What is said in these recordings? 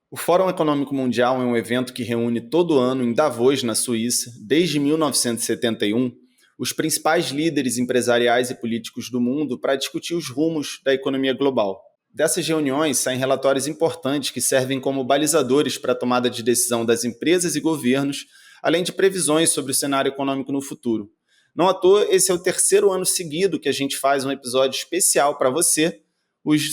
O Fórum Econômico Mundial é um evento que reúne todo ano em Davos, na Suíça, desde 1971, os principais líderes empresariais e políticos do mundo para discutir os rumos da economia global. Dessas reuniões saem relatórios importantes que servem como balizadores para a tomada de decisão das empresas e governos, além de previsões sobre o cenário econômico no futuro. Não à toa, esse é o terceiro ano seguido que a gente faz um episódio especial para você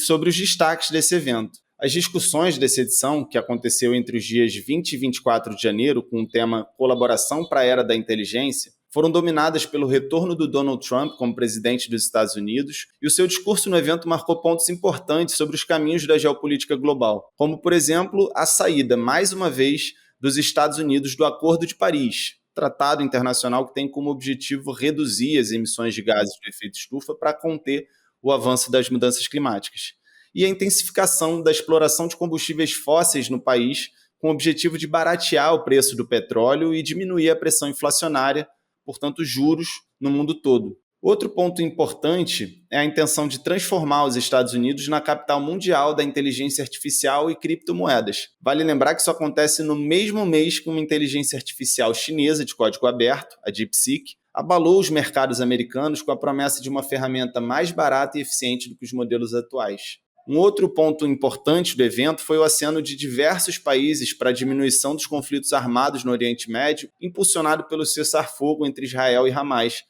sobre os destaques desse evento. As discussões dessa edição, que aconteceu entre os dias 20 e 24 de janeiro, com o tema Colaboração para a Era da Inteligência, foram dominadas pelo retorno do Donald Trump como presidente dos Estados Unidos, e o seu discurso no evento marcou pontos importantes sobre os caminhos da geopolítica global, como, por exemplo, a saída, mais uma vez, dos Estados Unidos do Acordo de Paris, tratado internacional que tem como objetivo reduzir as emissões de gases de efeito estufa para conter o avanço das mudanças climáticas, e a intensificação da exploração de combustíveis fósseis no país, com o objetivo de baratear o preço do petróleo e diminuir a pressão inflacionária, portanto, juros no mundo todo. Outro ponto importante é a intenção de transformar os Estados Unidos na capital mundial da inteligência artificial e criptomoedas. Vale lembrar que isso acontece no mesmo mês que uma inteligência artificial chinesa de código aberto, a DeepSeek, abalou os mercados americanos com a promessa de uma ferramenta mais barata e eficiente do que os modelos atuais. Um outro ponto importante do evento foi o aceno de diversos países para a diminuição dos conflitos armados no Oriente Médio, impulsionado pelo cessar-fogo entre Israel e Hamas,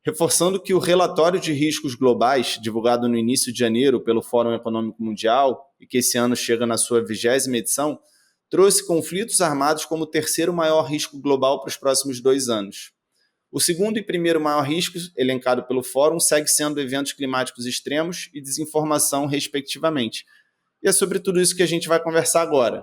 reforçando que o relatório de riscos globais, divulgado no início de janeiro pelo Fórum Econômico Mundial, e que esse ano chega na sua 20ª edição, trouxe conflitos armados como o terceiro maior risco global para os próximos 2 anos. O segundo e primeiro maior risco, elencado pelo Fórum, segue sendo eventos climáticos extremos e desinformação, respectivamente. E é sobre tudo isso que a gente vai conversar agora.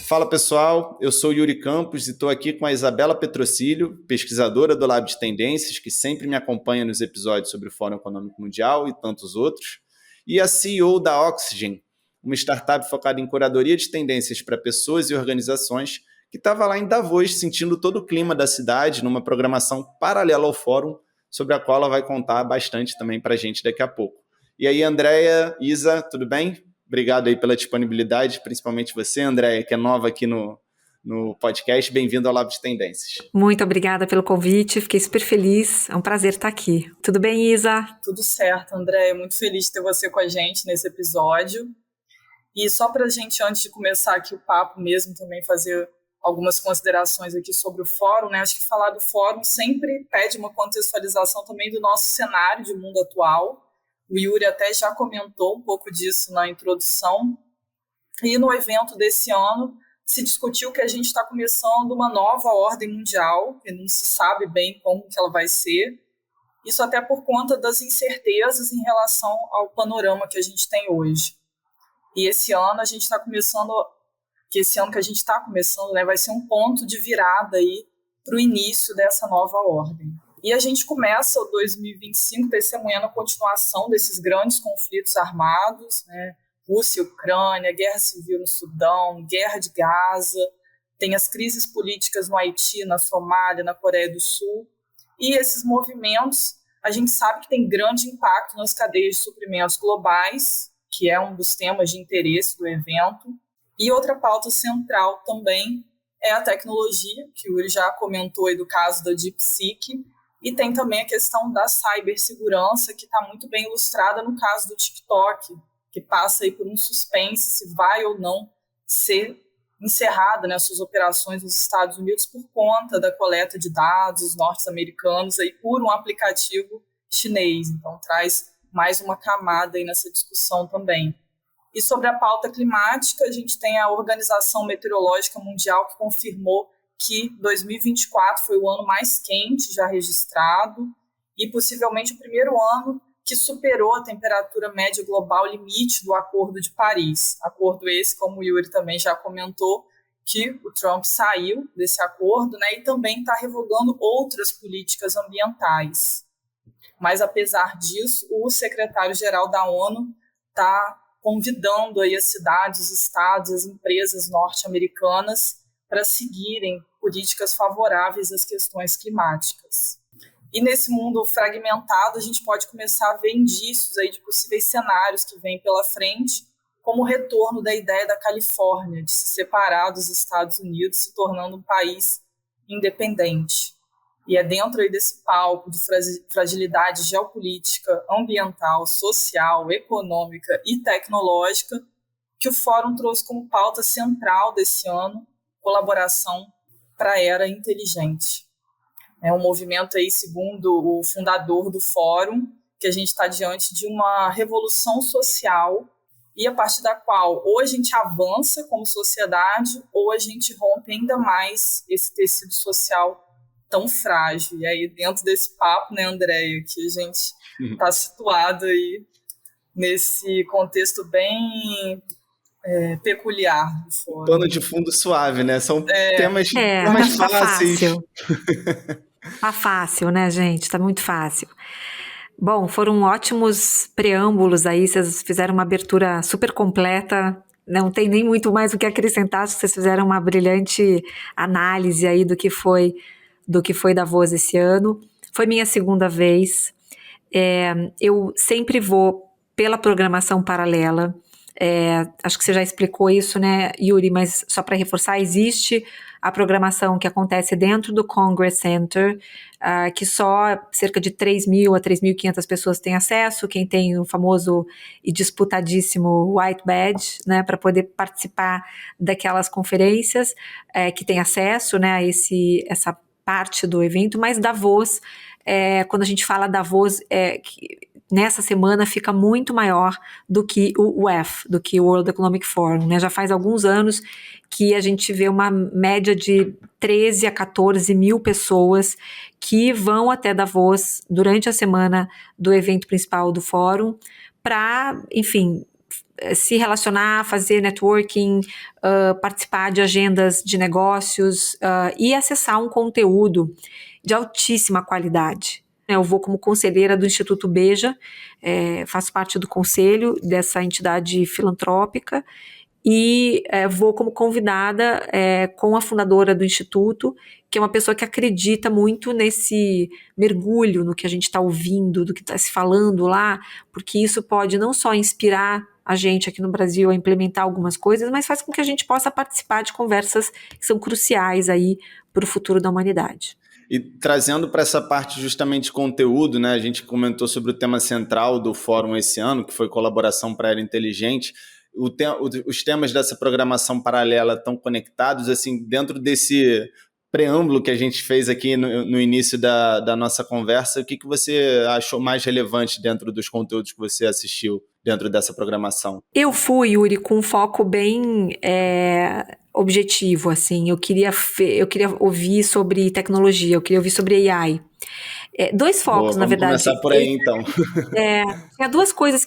Fala pessoal, eu sou Yuri Campos e estou aqui com a Isabela Petrocílio, pesquisadora do Lab de Tendências, que sempre me acompanha nos episódios sobre o Fórum Econômico Mundial e tantos outros, e a CEO da Oxygen, uma startup focada em curadoria de tendências para pessoas e organizações, que estava lá em Davos sentindo todo o clima da cidade numa programação paralela ao fórum, sobre a qual ela vai contar bastante também para a gente daqui a pouco. E aí, Andréia, Isa, tudo bem? Obrigado aí pela disponibilidade, principalmente você, Andréia, que é nova aqui no podcast. Bem-vindo ao Lab de Tendências. Muito obrigada pelo convite, fiquei super feliz, é um prazer estar aqui. Tudo bem, Isa? Tudo certo, Andréia, muito feliz de ter você com a gente nesse episódio. E só para a gente, antes de começar aqui o papo mesmo, também fazer algumas considerações aqui sobre o fórum, né? Acho que falar do fórum sempre pede uma contextualização também do nosso cenário de mundo atual. O Yuri até já comentou um pouco disso na introdução. E no evento desse ano se discutiu que a gente está começando uma nova ordem mundial, que não se sabe bem como que ela vai ser. Isso até por conta das incertezas em relação ao panorama que a gente tem hoje. E esse ano a gente está começando, né, vai ser um ponto de virada aí para o início dessa nova ordem. E a gente começa o 2025 testemunhando a continuação desses grandes conflitos armados, né? Rússia e Ucrânia, guerra civil no Sudão, guerra de Gaza, tem as crises políticas no Haiti, na Somália, na Coreia do Sul. E esses movimentos, a gente sabe que tem grande impacto nas cadeias de suprimentos globais, que é um dos temas de interesse do evento. E outra pauta central também é a tecnologia, que o Yuri já comentou aí do caso da DeepSeek, e tem também a questão da cibersegurança, que está muito bem ilustrada no caso do TikTok, que passa aí por um suspense se vai ou não ser encerrada, né, suas operações nos Estados Unidos por conta da coleta de dados norte-americanos aí por um aplicativo chinês. Então, traz mais uma camada aí nessa discussão também. E sobre a pauta climática, a gente tem a Organização Meteorológica Mundial que confirmou que 2024 foi o ano mais quente já registrado e possivelmente o primeiro ano que superou a temperatura média global limite do Acordo de Paris. Acordo esse, como o Yuri também já comentou, que o Trump saiu desse acordo, né, e também está revogando outras políticas ambientais. Mas, apesar disso, o secretário-geral da ONU está convidando aí as cidades, os estados, as empresas norte-americanas para seguirem políticas favoráveis às questões climáticas. E nesse mundo fragmentado, a gente pode começar a ver indícios aí de possíveis cenários que vêm pela frente, como o retorno da ideia da Califórnia de se separar dos Estados Unidos, se tornando um país independente. E é dentro aí desse palco de fragilidade geopolítica, ambiental, social, econômica e tecnológica que o Fórum trouxe como pauta central desse ano colaboração para a era inteligente. É um movimento aí, segundo o fundador do Fórum, que a gente está diante de uma revolução social e a partir da qual ou a gente avança como sociedade ou a gente rompe ainda mais esse tecido social tão frágil. E aí, dentro desse papo, né, Andréia, que a gente está situado aí nesse contexto bem peculiar do Fórum. Pano de fundo suave, né? São temas tá fáceis. Fácil. Tá fácil, né, gente? Tá muito fácil. Bom, foram ótimos preâmbulos aí, vocês fizeram uma abertura super completa, não tem nem muito mais o que acrescentar, acho que vocês fizeram uma brilhante análise aí do que foi Davos esse ano. Foi minha segunda vez, eu sempre vou pela programação paralela, acho que você já explicou isso, né, Yuri, mas só para reforçar, existe a programação que acontece dentro do Congress Center, que só cerca de 3.000 a 3.500 pessoas têm acesso, quem tem o famoso e disputadíssimo White Badge, né, para poder participar daquelas conferências, que tem acesso, né, a essa parte do evento, mas Davos, quando a gente fala Davos, nessa semana fica muito maior do que o WEF, do que o World Economic Forum, né? Já faz alguns anos que a gente vê uma média de 13 a 14 mil pessoas que vão até Davos durante a semana do evento principal do fórum para, enfim, se relacionar, fazer networking, participar de agendas de negócios e acessar um conteúdo de altíssima qualidade. Eu vou como conselheira do Instituto Beja, faço parte do conselho dessa entidade filantrópica e vou como convidada com a fundadora do Instituto, que é uma pessoa que acredita muito nesse mergulho no que a gente está ouvindo, do que está se falando lá, porque isso pode não só inspirar a gente aqui no Brasil a implementar algumas coisas, mas faz com que a gente possa participar de conversas que são cruciais aí para o futuro da humanidade. E trazendo para essa parte justamente de conteúdo, né? A gente comentou sobre o tema central do fórum esse ano, que foi colaboração para a era inteligente. Os temas dessa programação paralela estão conectados, assim, dentro desse preâmbulo que a gente fez aqui no início da nossa conversa. O que você achou mais relevante dentro dos conteúdos que você assistiu dentro dessa programação? Eu fui, Yuri, com um foco bem objetivo, assim. Eu queria ouvir sobre tecnologia, eu queria ouvir sobre AI. Dois focos, na verdade. Vamos começar por aí, então. Tinha duas coisas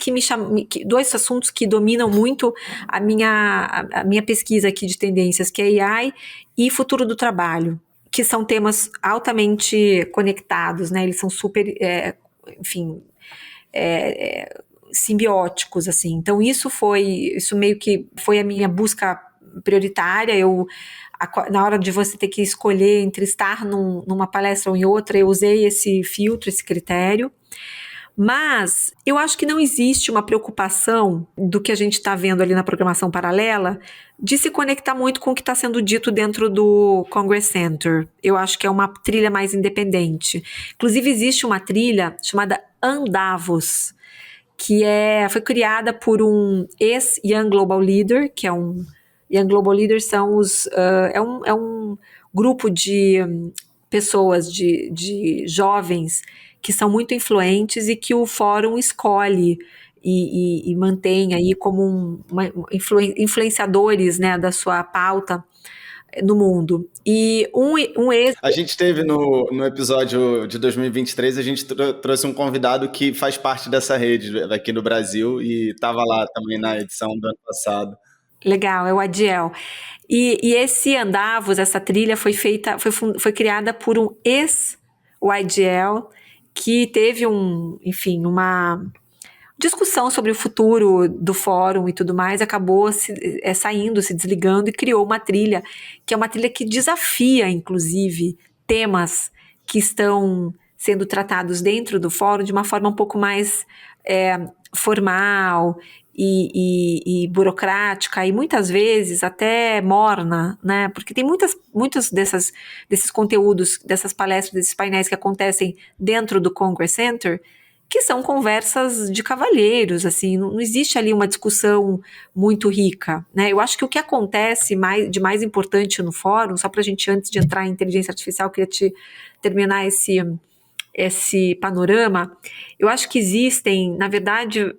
dois assuntos que dominam muito a minha pesquisa aqui de tendências, que é AI e futuro do trabalho, que são temas altamente conectados, né? Eles são super, simbióticos, assim. Então isso meio que foi a minha busca prioritária. Na hora de você ter que escolher entre estar numa palestra ou em outra, eu usei esse filtro, esse critério. Mas eu acho que não existe uma preocupação do que a gente está vendo ali na programação paralela de se conectar muito com o que está sendo dito dentro do Congress Center. Eu acho que é uma trilha mais independente. Inclusive existe uma trilha chamada Undavos, que foi criada por um ex-Young Global Leader, que é um... Young Global Leaders são é um grupo de pessoas, de jovens que são muito influentes e que o fórum escolhe e mantém aí como influenciadores, né, da sua pauta no mundo. E A gente teve no episódio de 2023, a gente trouxe um convidado que faz parte dessa rede aqui no Brasil e estava lá também na edição do ano passado. Legal, é o Adiel. E esse Undavos, essa trilha foi criada por um ex-YGL que teve uma discussão sobre o futuro do fórum e tudo mais, acabou saindo, se desligando e criou uma trilha, que é uma trilha que desafia, inclusive, temas que estão sendo tratados dentro do fórum de uma forma um pouco mais formal e burocrática, e muitas vezes até morna, né? Porque tem muitos desses conteúdos, dessas palestras, desses painéis que acontecem dentro do Congress Center, que são conversas de cavalheiros, assim, não existe ali uma discussão muito rica, né? Eu acho que o que acontece de mais importante no fórum, só para a gente, antes de entrar em inteligência artificial, queria terminar esse panorama, eu acho que existem, na verdade,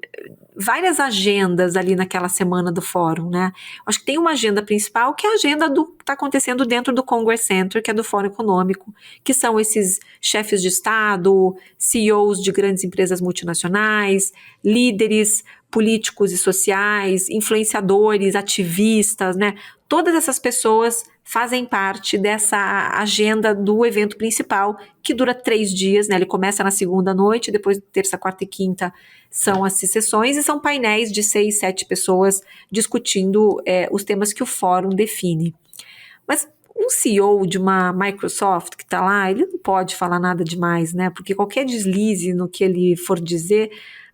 várias agendas ali naquela semana do fórum, né? Acho que tem uma agenda principal, que é a agenda do que está acontecendo dentro do Congress Center, que é do Fórum Econômico, que são esses chefes de Estado, CEOs de grandes empresas multinacionais, líderes políticos e sociais, influenciadores, ativistas, né? Todas essas pessoas fazem parte dessa agenda do evento principal, que dura 3 dias, né? Ele começa na segunda noite, depois terça, quarta e quinta são as sessões, e são painéis de 6, 7 pessoas discutindo os temas que o fórum define. Mas um CEO de uma Microsoft que está lá, ele não pode falar nada demais, né? Porque qualquer deslize no que ele for dizer,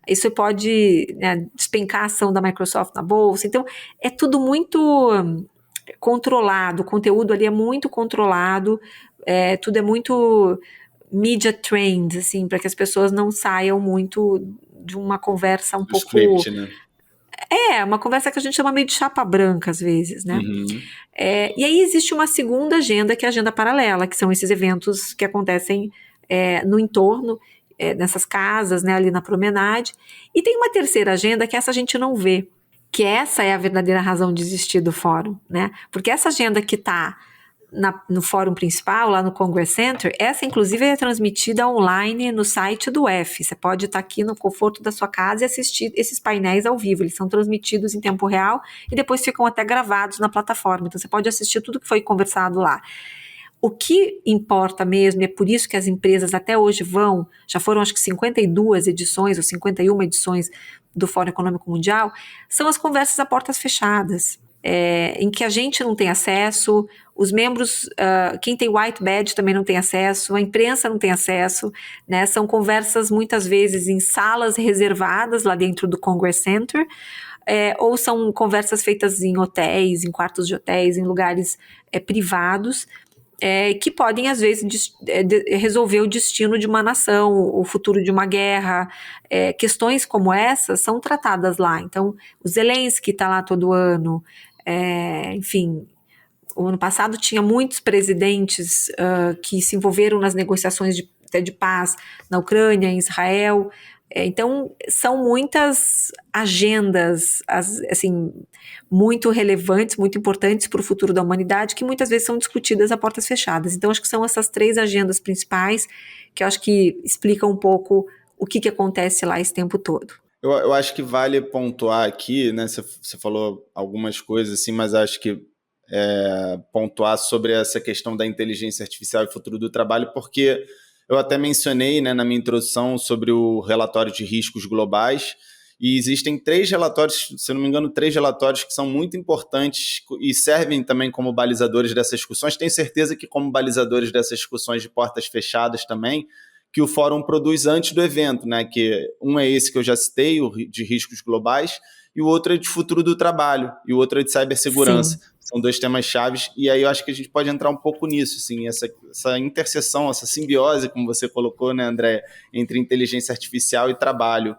isso pode, né, despencar a ação da Microsoft na bolsa. Então, é tudo muito controlado, o conteúdo ali é muito controlado, tudo é muito media trend, assim, para que as pessoas não saiam muito de uma conversa um pouco... Script, né? Uma conversa que a gente chama meio de chapa branca, às vezes, né? Uhum. E aí existe uma segunda agenda, que é a agenda paralela, que são esses eventos que acontecem no entorno, nessas casas, né, ali na promenade. E tem uma terceira agenda, que essa a gente não vê, que essa é a verdadeira razão de existir do fórum, né? Porque essa agenda que está no fórum principal, lá no Congress Center, essa inclusive é transmitida online no site do F. Você pode estar aqui no conforto da sua casa e assistir esses painéis ao vivo. Eles são transmitidos em tempo real e depois ficam até gravados na plataforma. Então você pode assistir tudo que foi conversado lá. O que importa mesmo, e é por isso que as empresas até hoje já foram acho que 52 edições ou 51 edições do Fórum Econômico Mundial, são as conversas a portas fechadas, em que a gente não tem acesso, os membros, quem tem white badge também não tem acesso, a imprensa não tem acesso, né? São conversas muitas vezes em salas reservadas lá dentro do Congress Center, ou são conversas feitas em hotéis, em quartos de hotéis, em lugares privados, que podem, às vezes, resolver o destino de uma nação, o futuro de uma guerra. Questões como essas são tratadas lá. Então, o Zelensky está lá todo ano. Enfim, o ano passado tinha muitos presidentes que se envolveram nas negociações de paz na Ucrânia, em Israel. Então, são muitas agendas, assim, muito relevantes, muito importantes para o futuro da humanidade, que muitas vezes são discutidas a portas fechadas. Então, acho que são essas 3 agendas principais que eu acho que explicam um pouco o que acontece lá esse tempo todo. Eu acho que vale pontuar aqui, né? Você falou algumas coisas, assim, mas acho que pontuar sobre essa questão da inteligência artificial e futuro do trabalho, porque eu até mencionei, né, na minha introdução sobre o relatório de riscos globais, e existem 3 relatórios, se eu não me engano, 3 relatórios que são muito importantes e servem também como balizadores dessas discussões. Tenho certeza que como balizadores dessas discussões de portas fechadas também, que o fórum produz antes do evento, né? Que um é esse que eu já citei, o de riscos globais, e o outro é de futuro do trabalho, e o outro é de cibersegurança. Sim. São 2 temas chaves, e aí eu acho que a gente pode entrar um pouco nisso, assim, essa interseção, essa simbiose, como você colocou, né, André, entre inteligência artificial e trabalho,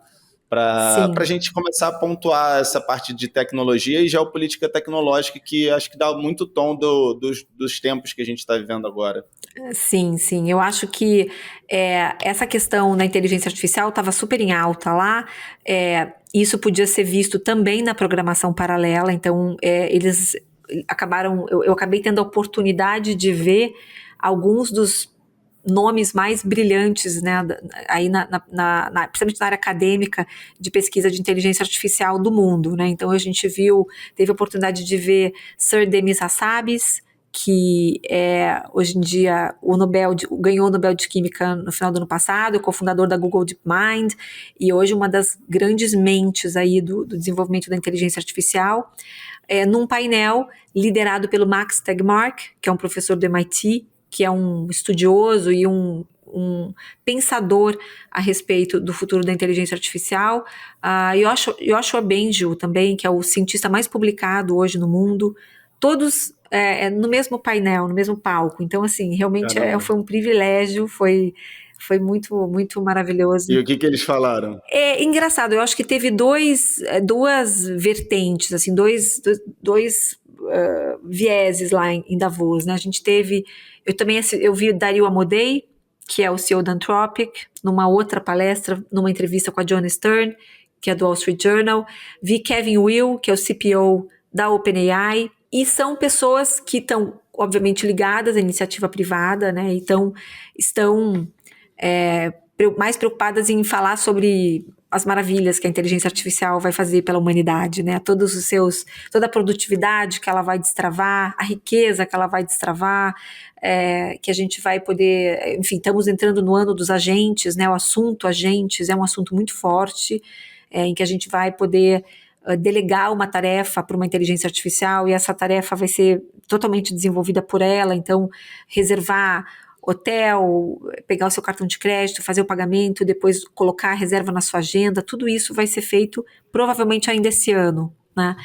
para a gente começar a pontuar essa parte de tecnologia e geopolítica tecnológica, que acho que dá muito tom dos tempos que a gente está vivendo agora. Sim, sim. Eu acho que essa questão da inteligência artificial estava super em alta lá. Isso podia ser visto também na programação paralela. Então, eles acabaram... Eu acabei tendo a oportunidade de ver alguns dos nomes mais brilhantes, né, aí principalmente na área acadêmica de pesquisa de inteligência artificial do mundo, né? Então a gente teve a oportunidade de ver Sir Demis Hassabis, que hoje em dia ganhou o Nobel de Química no final do ano passado, é cofundador da Google DeepMind, e hoje uma das grandes mentes aí do desenvolvimento da inteligência artificial, num painel liderado pelo Max Tegmark, que é um professor do MIT, que é um estudioso e um um pensador a respeito do futuro da inteligência artificial. Yoshua Bengio também, que é o cientista mais publicado hoje no mundo, todos no mesmo painel, no mesmo palco. Então, assim, realmente foi um privilégio, foi muito, muito maravilhoso. E o que eles falaram? É engraçado, eu acho que teve duas vertentes, assim, dois vieses lá em Davos, né? A gente teve, eu vi o Dario Amodei, que é o CEO da Anthropic, numa outra palestra, numa entrevista com a Joanna Stern, que é do Wall Street Journal, vi Kevin Will, que é o CPO da OpenAI, e são pessoas que estão, obviamente, ligadas à iniciativa privada, né? Então, estão mais preocupadas em falar sobre as maravilhas que a inteligência artificial vai fazer pela humanidade, né? Toda a produtividade que ela vai destravar, a riqueza que ela vai destravar, que a gente vai poder, enfim, estamos entrando no ano dos agentes, né? O assunto agentes é um assunto muito forte, em que a gente vai poder delegar uma tarefa para uma inteligência artificial e essa tarefa vai ser totalmente desenvolvida por ela, então reservar hotel, pegar o seu cartão de crédito, fazer o pagamento, depois colocar a reserva na sua agenda, tudo isso vai ser feito provavelmente ainda esse ano, né?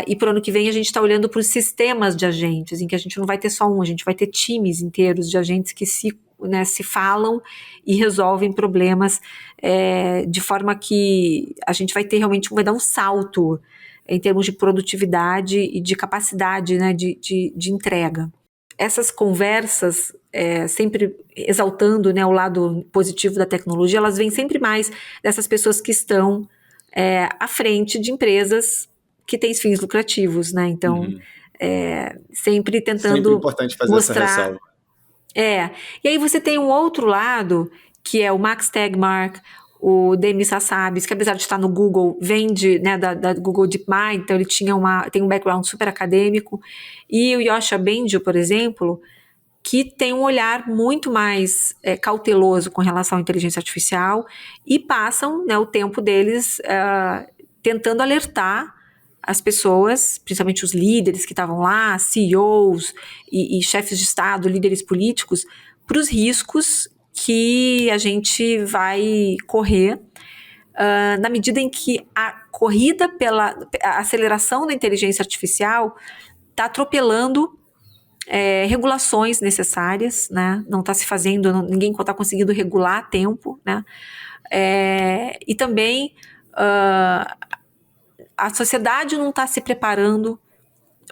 E para o ano que vem a gente está olhando para os sistemas de agentes, em que a gente não vai ter só um, a gente vai ter times inteiros de agentes que se falam e resolvem problemas de forma que a gente vai ter realmente, vai dar um salto em termos de produtividade e de capacidade, né, de entrega. Essas conversas, sempre exaltando, né, o lado positivo da tecnologia, elas vêm sempre mais dessas pessoas que estão à frente de empresas que têm fins lucrativos, né? Então, sempre tentando sempre importante fazer mostrar essa ressalva. E aí você tem um outro lado, que é o Max Tegmark, o Demis Hassabis, que apesar de estar no Google, vem da Google DeepMind, então ele tem um background super acadêmico, e o Yoshua Bengio, por exemplo, que tem um olhar muito mais cauteloso com relação à inteligência artificial, e passam, né, o tempo deles tentando alertar as pessoas, principalmente os líderes que estavam lá, CEOs e chefes de Estado, líderes políticos, para os riscos que a gente vai correr na medida em que a corrida pela aceleração da inteligência artificial está atropelando regulações necessárias, né? Não está se fazendo, ninguém está conseguindo regular a tempo, né? E também a sociedade não está se preparando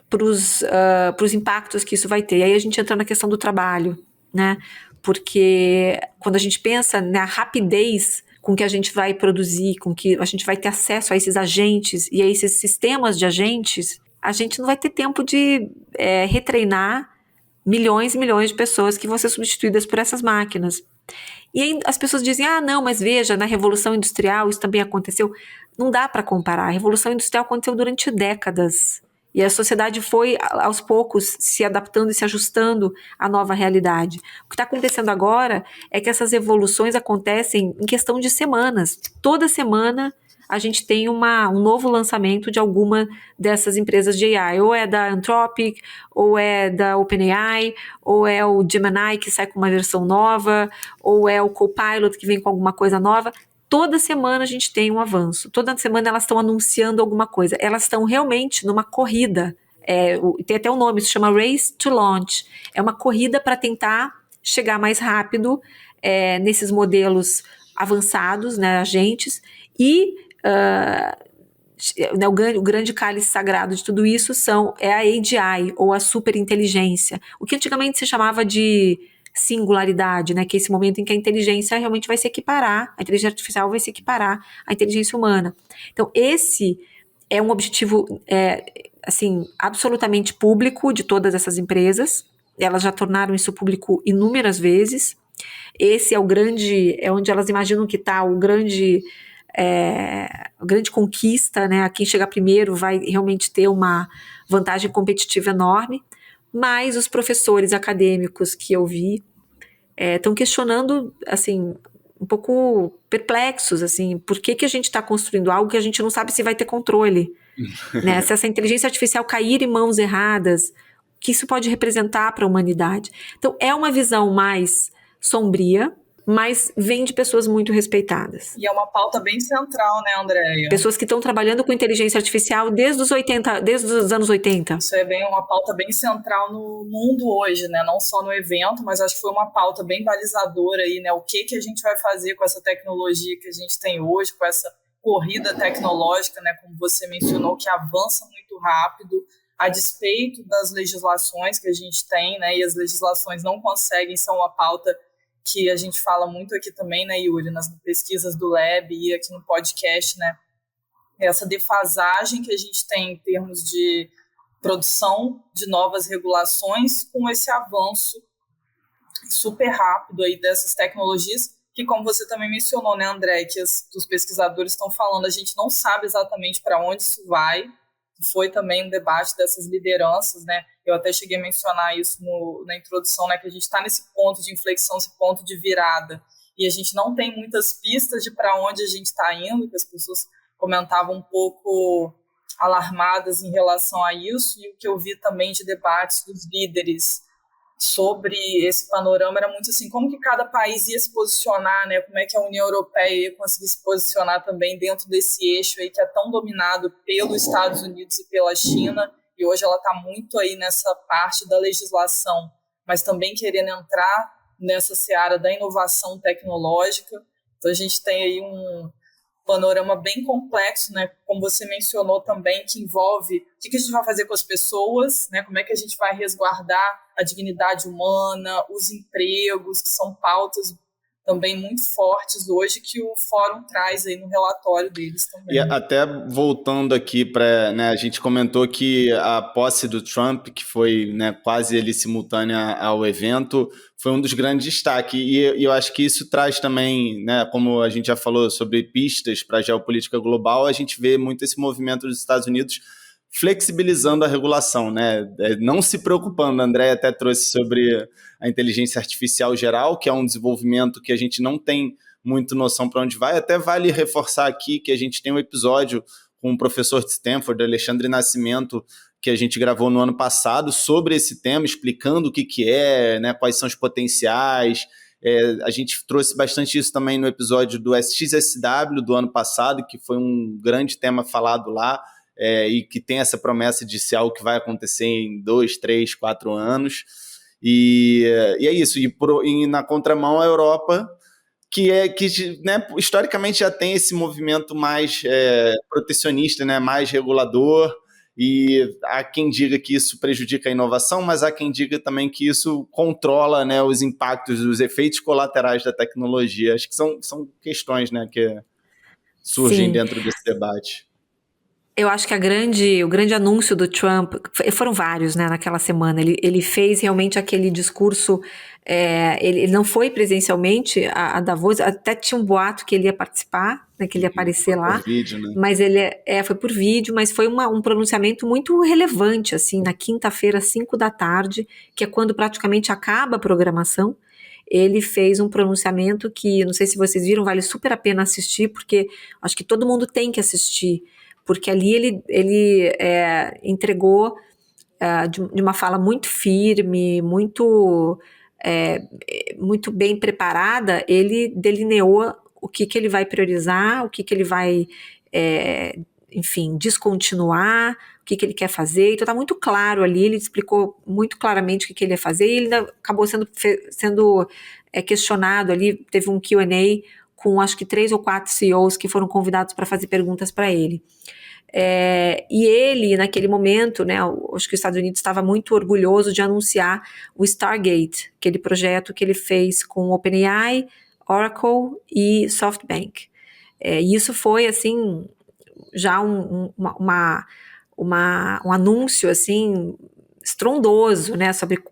para os impactos que isso vai ter. E aí a gente entra na questão do trabalho, né? Porque quando a gente pensa na rapidez com que a gente vai produzir, com que a gente vai ter acesso a esses agentes e a esses sistemas de agentes, a gente não vai ter tempo de retreinar milhões e milhões de pessoas que vão ser substituídas por essas máquinas. E aí as pessoas dizem, não, mas veja, na Revolução Industrial isso também aconteceu. Não dá para comparar. A Revolução Industrial aconteceu durante décadas. E a sociedade foi, aos poucos, se adaptando e se ajustando à nova realidade. O que está acontecendo agora é que essas evoluções acontecem em questão de semanas. Toda semana a gente tem um novo lançamento de alguma dessas empresas de AI. Ou é da Anthropic, ou é da OpenAI, ou é o Gemini que sai com uma versão nova, ou é o Copilot que vem com alguma coisa nova. Toda semana a gente tem um avanço. Toda semana elas estão anunciando alguma coisa. Elas estão realmente numa corrida. Tem até um nome, se chama Race to Launch. É uma corrida para tentar chegar mais rápido nesses modelos avançados, né, agentes. E o grande cálice sagrado de tudo isso é a AGI, ou a superinteligência. O que antigamente se chamava de singularidade, né, que é esse momento em que a inteligência realmente vai se equiparar, a inteligência artificial vai se equiparar à inteligência humana. Então, esse é um objetivo, assim, absolutamente público de todas essas empresas. Elas já tornaram isso público inúmeras vezes. Esse é onde elas imaginam que está a grande conquista, né? Quem chegar primeiro vai realmente ter uma vantagem competitiva enorme. Mas os professores acadêmicos que eu vi estão questionando, assim, um pouco perplexos, assim, por que a gente está construindo algo que a gente não sabe se vai ter controle, né? Se essa inteligência artificial cair em mãos erradas, o que isso pode representar para a humanidade? Então, é uma visão mais sombria, mas vem de pessoas muito respeitadas. E é uma pauta bem central, né, Andréia? Pessoas que estão trabalhando com inteligência artificial desde os anos 80. Isso é uma pauta bem central no mundo hoje, né? Não só no evento, mas acho que foi uma pauta bem balizadora aí, né? O que a gente vai fazer com essa tecnologia que a gente tem hoje, com essa corrida tecnológica, né? Como você mencionou, que avança muito rápido, a despeito das legislações que a gente tem, né? E as legislações não conseguem, são uma pauta que a gente fala muito aqui também, né, Yuri, nas pesquisas do Lab e aqui no podcast, né, essa defasagem que a gente tem em termos de produção de novas regulações com esse avanço super rápido aí dessas tecnologias, que como você também mencionou, né, André, que os pesquisadores estão falando, a gente não sabe exatamente para onde isso vai. Foi também um debate dessas lideranças, né? Eu até cheguei a mencionar isso na introdução, né? Que a gente está nesse ponto de inflexão, esse ponto de virada, e a gente não tem muitas pistas de para onde a gente está indo, que as pessoas comentavam um pouco alarmadas em relação a isso, e o que eu vi também de debates dos líderes sobre esse panorama era muito assim, como que cada país ia se posicionar, né? Como é que a União Europeia ia conseguir se posicionar também dentro desse eixo aí que é tão dominado pelos Estados Unidos e pela China, e hoje ela está muito aí nessa parte da legislação, mas também querendo entrar nessa seara da inovação tecnológica. Então a gente tem aí um panorama bem complexo, né? Como você mencionou também, que envolve o que a gente vai fazer com as pessoas, né? Como é que a gente vai resguardar a dignidade humana, os empregos, que são pautas também muito fortes hoje, que o Fórum traz aí no relatório deles também. E até voltando aqui para, né, a gente comentou que a posse do Trump, que foi, né, quase ele simultânea ao evento, foi um dos grandes destaques, e eu acho que isso traz também, né, como a gente já falou sobre pistas para a geopolítica global, a gente vê muito esse movimento dos Estados Unidos flexibilizando a regulação, né? Não se preocupando. A Andréia até trouxe sobre a inteligência artificial geral, que é um desenvolvimento que a gente não tem muito noção para onde vai. Até vale reforçar aqui que a gente tem um episódio com um professor de Stanford, Alexandre Nascimento, que a gente gravou no ano passado sobre esse tema, explicando o que é, né, quais são os potenciais. A gente trouxe bastante isso também no episódio do SXSW do ano passado, que foi um grande tema falado lá, e que tem essa promessa de ser algo que vai acontecer em 2, 3, 4 anos. E é isso. E na contramão, a Europa, que né, historicamente já tem esse movimento mais protecionista, né, mais regulador, e há quem diga que isso prejudica a inovação, mas há quem diga também que isso controla, né, os impactos, os efeitos colaterais da tecnologia. Acho que são questões, né, que surgem Sim. dentro desse debate. Eu acho que o grande anúncio do Trump, foram vários, né, naquela semana, ele fez realmente aquele discurso, ele não foi presencialmente a Davos, até tinha um boato que ele ia participar, né, que ele ia aparecer lá, por vídeo, né? Mas foi por vídeo, mas foi um pronunciamento muito relevante, assim, na quinta-feira, 5 da tarde, que é quando praticamente acaba a programação. Ele fez um pronunciamento que, não sei se vocês viram, vale super a pena assistir, porque acho que todo mundo tem que assistir, porque ali ele entregou de uma fala muito firme, muito bem preparada, ele delineou o que ele vai priorizar, o que ele vai, enfim, descontinuar, o que ele quer fazer. Então tá muito claro ali, ele explicou muito claramente o que ele ia fazer, e ele ainda acabou sendo questionado ali, teve um Q&A com acho que 3 ou 4 CEOs que foram convidados para fazer perguntas para ele. E ele, naquele momento, né, acho que os Estados Unidos estava muito orgulhoso de anunciar o Stargate, aquele projeto que ele fez com OpenAI, Oracle e SoftBank. E isso foi, assim, já um anúncio, assim, estrondoso, né, sobre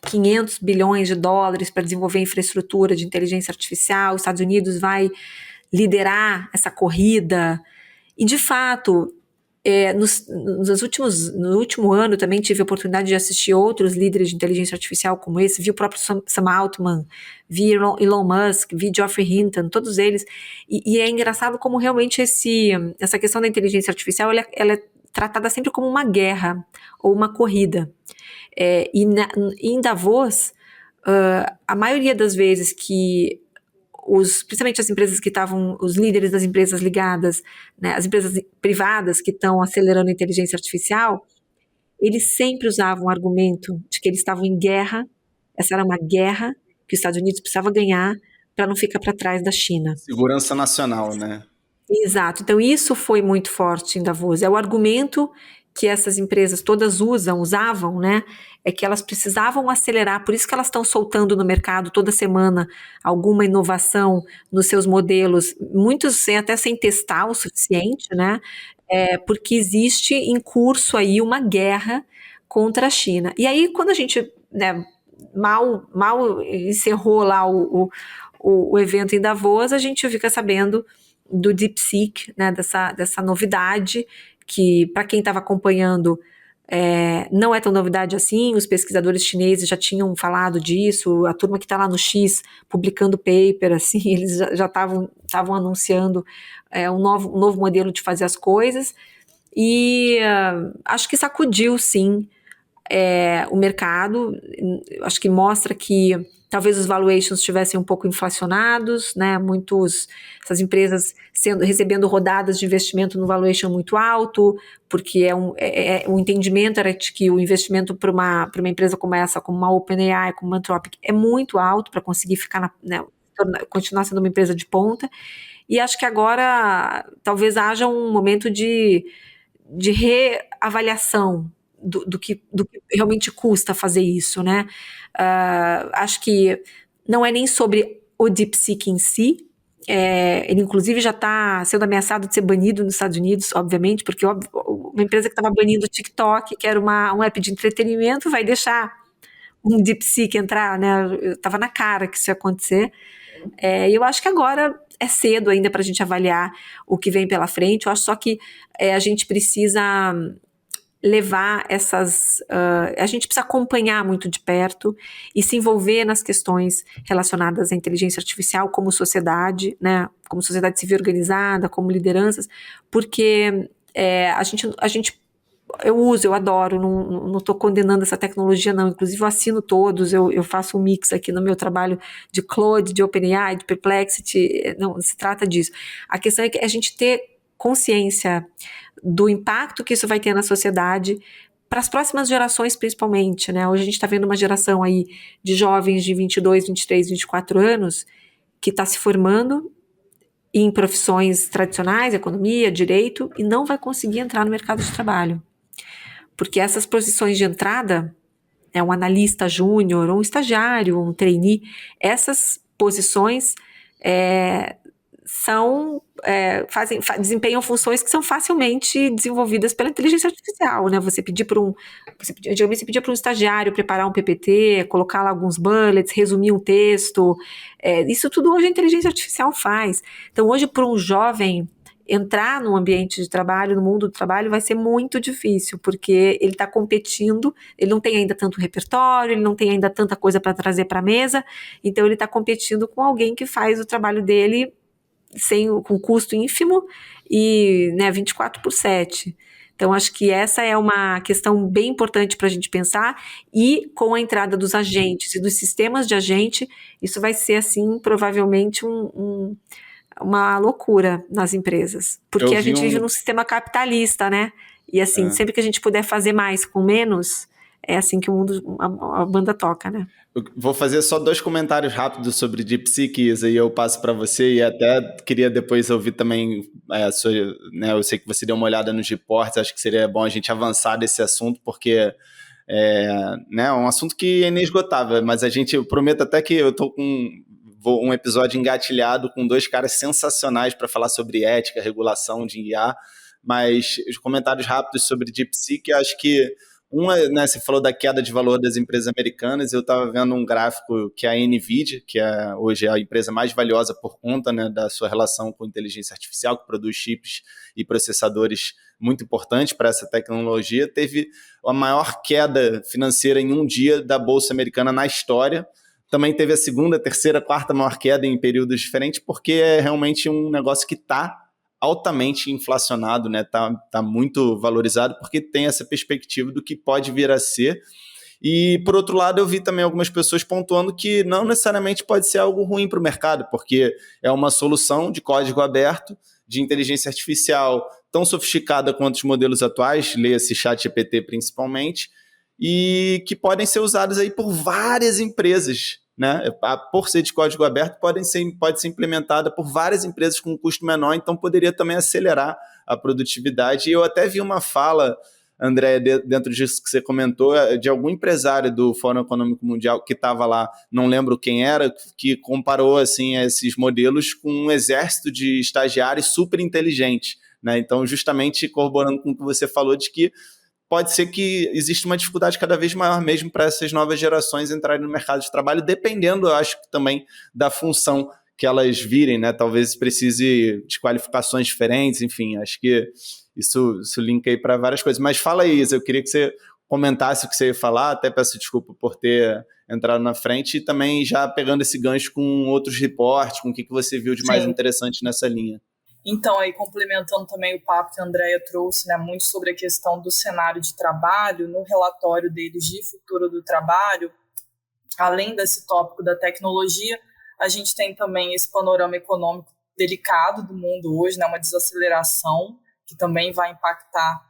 500 bilhões de dólares para desenvolver infraestrutura de inteligência artificial. Os Estados Unidos vai liderar essa corrida. E, de fato, no último ano também tive a oportunidade de assistir outros líderes de inteligência artificial como esse, vi o próprio Sam Altman, vi Elon Musk, vi Geoffrey Hinton, todos eles, e é engraçado como realmente essa questão da inteligência artificial ela é tratada sempre como uma guerra ou uma corrida. E em Davos, a maioria das vezes que principalmente as empresas que estavam, os líderes das empresas ligadas, né, as empresas privadas que estão acelerando a inteligência artificial, eles sempre usavam o argumento de que eles estavam em guerra, essa era uma guerra que os Estados Unidos precisava ganhar para não ficar para trás da China. Segurança nacional, né? Exato, então isso foi muito forte em Davos, é o argumento que essas empresas todas usavam, né, é que elas precisavam acelerar, por isso que elas estão soltando no mercado toda semana alguma inovação nos seus modelos, muitos até sem testar o suficiente, né, porque existe em curso aí uma guerra contra a China. E aí quando a gente, né, mal encerrou lá o evento em Davos, a gente fica sabendo do DeepSeek, né, dessa novidade, que para quem estava acompanhando não é tão novidade assim, os pesquisadores chineses já tinham falado disso, a turma que está lá no X publicando paper, assim, eles já estavam anunciando um novo modelo de fazer as coisas, e acho que sacudiu sim o mercado, acho que mostra que talvez os valuations estivessem um pouco inflacionados, né? Essas empresas recebendo rodadas de investimento no valuation muito alto, porque o entendimento era de que o investimento para uma empresa como essa, como uma OpenAI, como uma Anthropic, é muito alto para conseguir ficar continuar sendo uma empresa de ponta. E acho que agora talvez haja um momento de reavaliação do que realmente custa fazer isso, né? Acho que não é nem sobre o DeepSeek em si, ele inclusive já está sendo ameaçado de ser banido nos Estados Unidos, obviamente, porque uma empresa que estava banindo o TikTok, que era um app de entretenimento, vai deixar um DeepSeek entrar, né? Estava na cara que isso ia acontecer. E eu acho que agora é cedo ainda para a gente avaliar o que vem pela frente. Eu acho só que a gente precisa levar a gente precisa acompanhar muito de perto e se envolver nas questões relacionadas à inteligência artificial como sociedade, né, como sociedade civil organizada, como lideranças, porque eu adoro, não estou condenando essa tecnologia não, inclusive eu assino todos, eu faço um mix aqui no meu trabalho de Claude, de OpenAI, de Perplexity, não se trata disso. A questão é que a gente ter consciência do impacto que isso vai ter na sociedade, para as próximas gerações principalmente, né? Hoje a gente está vendo uma geração aí de jovens de 22, 23, 24 anos que está se formando em profissões tradicionais, economia, direito, e não vai conseguir entrar no mercado de trabalho. Porque essas posições de entrada, um analista júnior, um estagiário, um trainee, essas posições desempenham funções que são facilmente desenvolvidas pela inteligência artificial, né? Antigamente você pedia para um estagiário preparar um PPT, colocar lá alguns bullets, resumir um texto, isso tudo hoje a inteligência artificial faz. Então hoje para um jovem entrar no ambiente de trabalho, no mundo do trabalho, vai ser muito difícil, porque ele está competindo, ele não tem ainda tanto repertório, ele não tem ainda tanta coisa para trazer para a mesa, então ele está competindo com alguém que faz o trabalho dele com custo ínfimo e 24/7. Então, acho que essa é uma questão bem importante para a gente pensar, e com a entrada dos agentes e dos sistemas de agente, isso vai ser, assim, provavelmente uma loucura nas empresas, porque a gente vive num sistema capitalista, né? E assim, sempre que a gente puder fazer mais com menos, é assim que o mundo, a banda toca, né? Eu vou fazer só 2 comentários rápidos sobre DeepSeek, e aí eu passo para você, e até queria depois ouvir também eu sei que você deu uma olhada nos reportes, acho que seria bom a gente avançar desse assunto, porque é um assunto que é inesgotável, mas eu prometo até que eu estou com um episódio engatilhado com 2 caras sensacionais para falar sobre ética, regulação de IA, mas os comentários rápidos sobre DeepSeek, eu acho que você falou da queda de valor das empresas americanas, eu estava vendo um gráfico que a NVIDIA, que é hoje a empresa mais valiosa por conta, né, da sua relação com inteligência artificial, que produz chips e processadores muito importantes para essa tecnologia, teve a maior queda financeira em um dia da Bolsa Americana na história. Também teve a segunda, terceira, quarta maior queda em períodos diferentes, porque é realmente um negócio que está altamente inflacionado, né? Tá muito valorizado, porque tem essa perspectiva do que pode vir a ser. E, por outro lado, eu vi também algumas pessoas pontuando que não necessariamente pode ser algo ruim para o mercado, porque é uma solução de código aberto, de inteligência artificial tão sofisticada quanto os modelos atuais, leia-se ChatGPT principalmente, e que podem ser usadas aí por várias empresas, né? Por ser de código aberto, pode ser implementada por várias empresas com um custo menor, então poderia também acelerar a produtividade. E eu até vi uma fala, André, dentro disso que você comentou, de algum empresário do Fórum Econômico Mundial que estava lá, não lembro quem era, que comparou assim, esses modelos com um exército de estagiários super inteligentes, né? Então, justamente corroborando com o que você falou de que pode ser que exista uma dificuldade cada vez maior mesmo para essas novas gerações entrarem no mercado de trabalho, dependendo, eu acho, também da função que elas virem, né? Talvez precise de qualificações diferentes, enfim, acho que isso linka aí para várias coisas. Mas fala aí, Isa, eu queria que você comentasse o que você ia falar, até peço desculpa por ter entrado na frente, e também já pegando esse gancho com outros reportes, com o que você viu de mais interessante nessa linha. Então, aí complementando também o papo que a Andrea trouxe, né, muito sobre a questão do cenário de trabalho, no relatório deles de futuro do trabalho, além desse tópico da tecnologia, a gente tem também esse panorama econômico delicado do mundo hoje, né, uma desaceleração que também vai impactar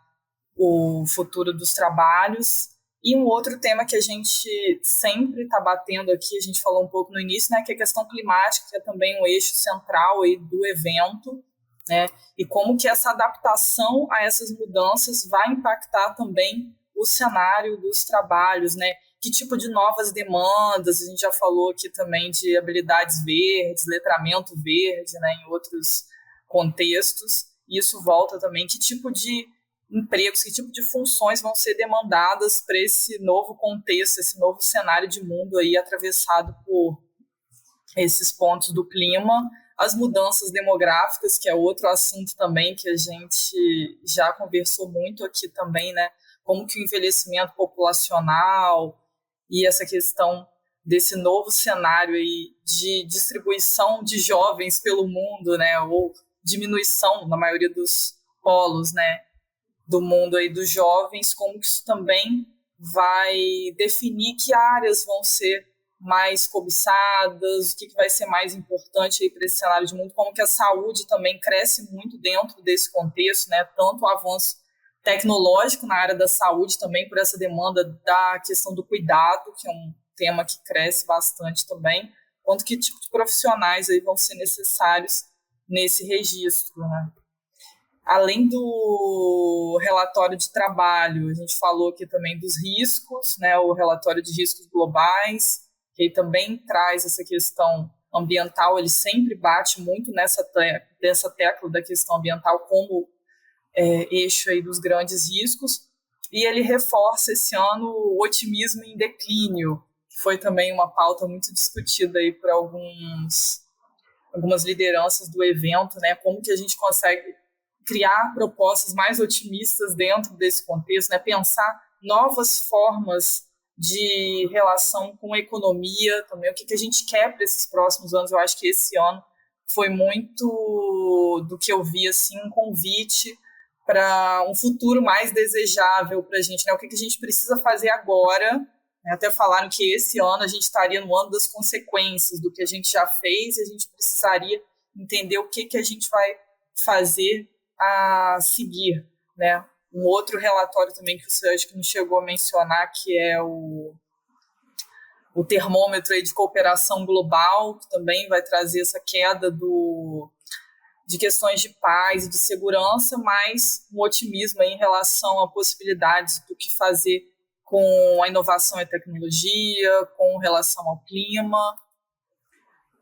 o futuro dos trabalhos. E um outro tema que a gente sempre está batendo aqui, a gente falou um pouco no início, né, que é a questão climática, que é também um eixo central aí do evento, né? E como que essa adaptação a essas mudanças vai impactar também o cenário dos trabalhos, né? Que tipo de novas demandas, a gente já falou aqui também de habilidades verdes, letramento verde, né? Em outros contextos, isso volta também, que tipo de empregos, que tipo de funções vão ser demandadas para esse novo contexto, esse novo cenário de mundo aí atravessado por esses pontos do clima. As mudanças demográficas, que é outro assunto também que a gente já conversou muito aqui também, né? Como que o envelhecimento populacional e essa questão desse novo cenário aí de distribuição de jovens pelo mundo, né? Ou diminuição na maioria dos polos, né? Do mundo aí dos jovens, como que isso também vai definir que áreas vão ser mais cobiçadas, o que vai ser mais importante para esse cenário de mundo, como que a saúde também cresce muito dentro desse contexto, né? Tanto o avanço tecnológico na área da saúde também, por essa demanda da questão do cuidado, que é um tema que cresce bastante também, quanto que tipo de profissionais aí vão ser necessários nesse registro, né? Além do relatório de trabalho, a gente falou aqui também dos riscos, né? O relatório de riscos globais, que também traz essa questão ambiental, ele sempre bate muito nessa tecla da questão ambiental como eixo aí dos grandes riscos, e ele reforça esse ano o otimismo em declínio, que foi também uma pauta muito discutida aí por algumas lideranças do evento, né? Como que a gente consegue criar propostas mais otimistas dentro desse contexto, né? Pensar novas formas de relação com a economia também, o que a gente quer para esses próximos anos. Eu acho que esse ano foi muito do que eu vi, assim, um convite para um futuro mais desejável para a gente, né? O que a gente precisa fazer agora, né? Até falaram que esse ano a gente estaria no ano das consequências do que a gente já fez, e a gente precisaria entender o que a gente vai fazer a seguir, né? Um outro relatório também que você acho que não chegou a mencionar, que é o termômetro aí de cooperação global, que também vai trazer essa queda de questões de paz e de segurança, mas um otimismo aí em relação a possibilidades do que fazer com a inovação e tecnologia, com relação ao clima.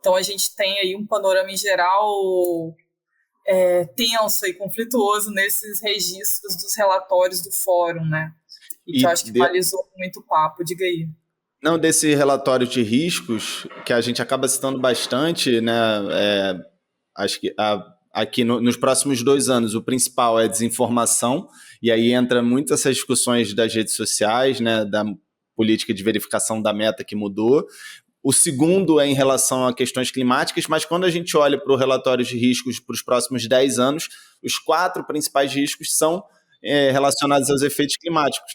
Então, a gente tem aí um panorama em geral tenso e conflituoso nesses registros dos relatórios do fórum, né? E que eu acho que balizou muito o papo. Diga aí. Não, desse relatório de riscos, que a gente acaba citando bastante, né? Acho que aqui nos próximos 2 anos, o principal é desinformação, e aí entra muito essas discussões das redes sociais, né? Da política de verificação da meta que mudou. O segundo é em relação a questões climáticas, mas quando a gente olha para o relatório de riscos para os próximos 10 anos, os 4 principais riscos são relacionados aos efeitos climáticos.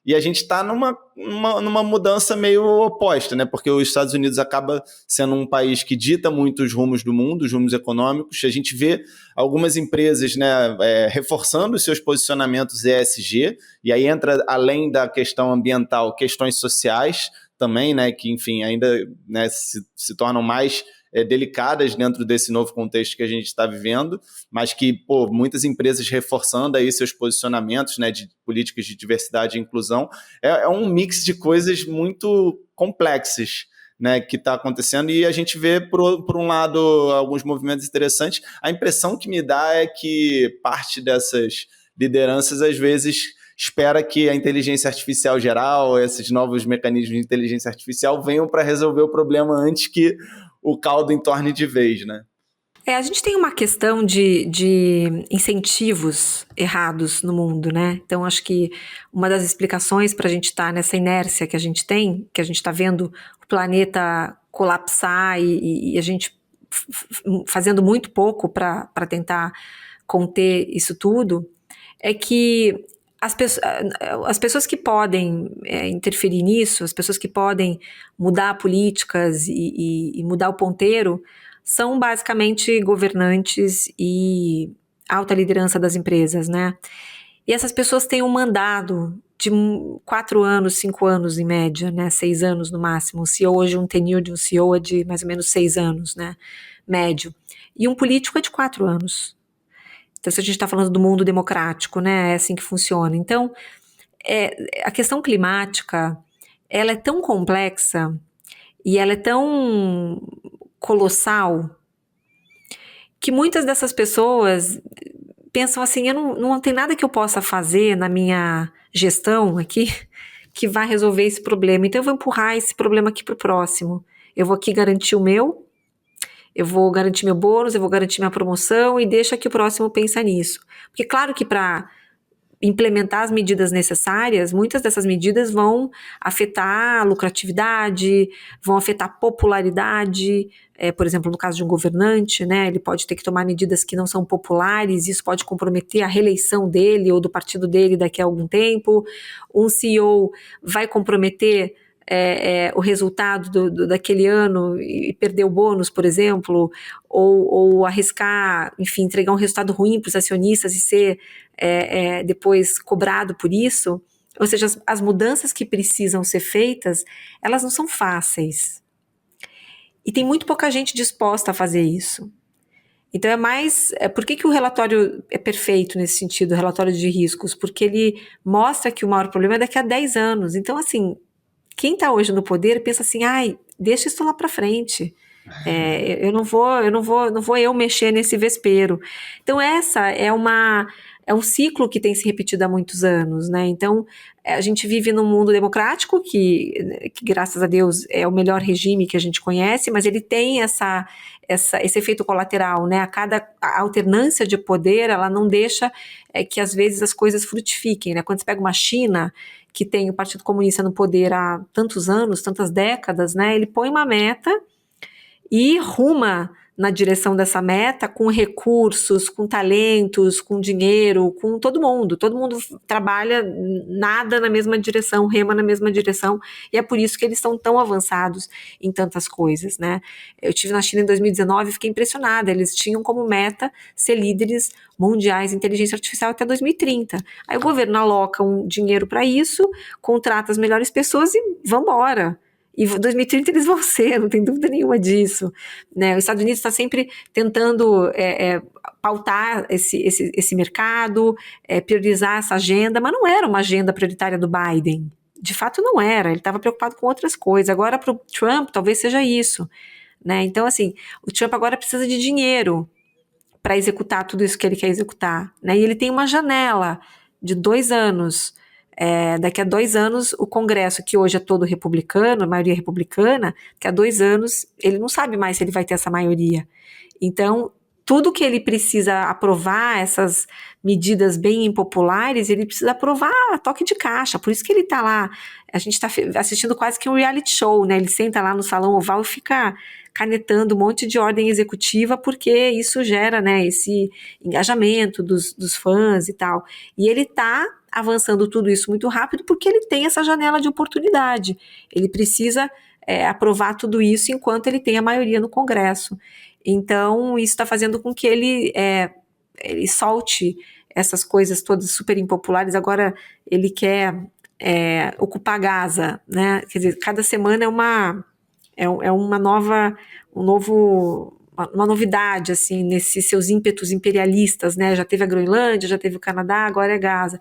E a gente está numa mudança meio oposta, né? Porque os Estados Unidos acaba sendo um país que dita muito os rumos do mundo, os rumos econômicos. A gente vê algumas empresas, né, reforçando os seus posicionamentos ESG, e aí entra, além da questão ambiental, questões sociais também, né, que, enfim, ainda, né, se tornam mais delicadas dentro desse novo contexto que a gente está vivendo, mas que, muitas empresas reforçando aí seus posicionamentos, né, de políticas de diversidade e inclusão, é um mix de coisas muito complexas, né, que está acontecendo, e a gente vê, por um lado, alguns movimentos interessantes. A impressão que me dá é que parte dessas lideranças, às vezes, espera que a inteligência artificial geral, esses novos mecanismos de inteligência artificial venham para resolver o problema antes que o caldo entorne de vez, né? A gente tem uma questão de incentivos errados no mundo, né? Então, acho que uma das explicações para a gente estar nessa inércia que a gente tem, que a gente está vendo o planeta colapsar e a gente fazendo muito pouco para tentar conter isso tudo, é que as pessoas que podem interferir nisso, as pessoas que podem mudar políticas e mudar o ponteiro, são basicamente governantes e alta liderança das empresas, né? E essas pessoas têm um mandado de 4 anos, 5 anos em média, né? 6 anos no máximo. O CEO hoje, um tenure de um CEO é de mais ou menos 6 anos, né? Médio. E um político é de 4 anos. Então, se a gente está falando do mundo democrático, né, é assim que funciona. Então, a questão climática, ela é tão complexa e ela é tão colossal que muitas dessas pessoas pensam assim, não tem nada que eu possa fazer na minha gestão aqui que vai resolver esse problema. Então, eu vou empurrar esse problema aqui para o próximo. Eu vou aqui garantir o meu, eu vou garantir meu bônus, eu vou garantir minha promoção e deixa que o próximo pensa nisso. Porque claro que para implementar as medidas necessárias, muitas dessas medidas vão afetar a lucratividade, vão afetar a popularidade, por exemplo, no caso de um governante, né, ele pode ter que tomar medidas que não são populares, isso pode comprometer a reeleição dele ou do partido dele daqui a algum tempo. Um CEO vai comprometer o resultado daquele ano e perder o bônus, por exemplo, ou arriscar, enfim, entregar um resultado ruim para os acionistas e ser depois cobrado por isso. Ou seja, as mudanças que precisam ser feitas, elas não são fáceis. E tem muito pouca gente disposta a fazer isso. Então por que o relatório é perfeito nesse sentido, o relatório de riscos? Porque ele mostra que o maior problema é daqui a 10 anos. Então, assim, quem está hoje no poder pensa assim, deixa isso lá para frente. Não vou eu mexer nesse vespeiro. Então essa é um ciclo que tem se repetido há muitos anos, né? Então a gente vive num mundo democrático que graças a Deus é o melhor regime que a gente conhece, mas ele tem esse efeito colateral, né? A alternância de poder, ela não deixa que às vezes as coisas frutifiquem, né? Quando você pega uma China que tem o Partido Comunista no poder há tantos anos, tantas décadas, né? Ele põe uma meta e ruma na direção dessa meta com recursos, com talentos, com dinheiro, com todo mundo trabalha nada na mesma direção, rema na mesma direção, e é por isso que eles estão tão avançados em tantas coisas, né? Eu estive na China em 2019 e fiquei impressionada, eles tinham como meta ser líderes mundiais em inteligência artificial até 2030. Aí o governo aloca um dinheiro para isso, contrata as melhores pessoas e vambora. E em 2030 eles vão ser, não tem dúvida nenhuma disso, né? Os Estados Unidos está sempre tentando pautar esse mercado, priorizar essa agenda, mas não era uma agenda prioritária do Biden. De fato não era, ele estava preocupado com outras coisas. Agora para o Trump talvez seja isso, né? Então assim, o Trump agora precisa de dinheiro para executar tudo isso que ele quer executar, né? E ele tem uma janela de 2 anos. Daqui a 2 anos, o Congresso, que hoje é todo republicano, a maioria republicana, daqui a 2 anos, ele não sabe mais se ele vai ter essa maioria. Então, tudo que ele precisa aprovar, essas medidas bem impopulares, ele precisa aprovar a toque de caixa. Por isso que ele está lá. A gente está assistindo quase que um reality show, né? Ele senta lá no salão oval e fica canetando um monte de ordem executiva, porque isso gera, né, esse engajamento dos fãs e tal. E ele está avançando tudo isso muito rápido porque ele tem essa janela de oportunidade. Ele precisa aprovar tudo isso enquanto ele tem a maioria no Congresso. Então, isso está fazendo com que ele solte essas coisas todas super impopulares. Agora, ele quer ocupar Gaza, né? Quer dizer, cada semana é uma novidade, assim, nesses seus ímpetos imperialistas, né? Já teve a Groenlândia, já teve o Canadá, agora é Gaza.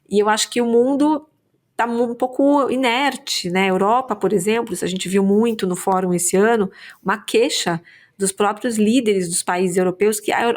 E eu acho que o mundo está um pouco inerte, né? A Europa, por exemplo, a gente viu muito no fórum esse ano, uma queixa dos próprios líderes dos países europeus que a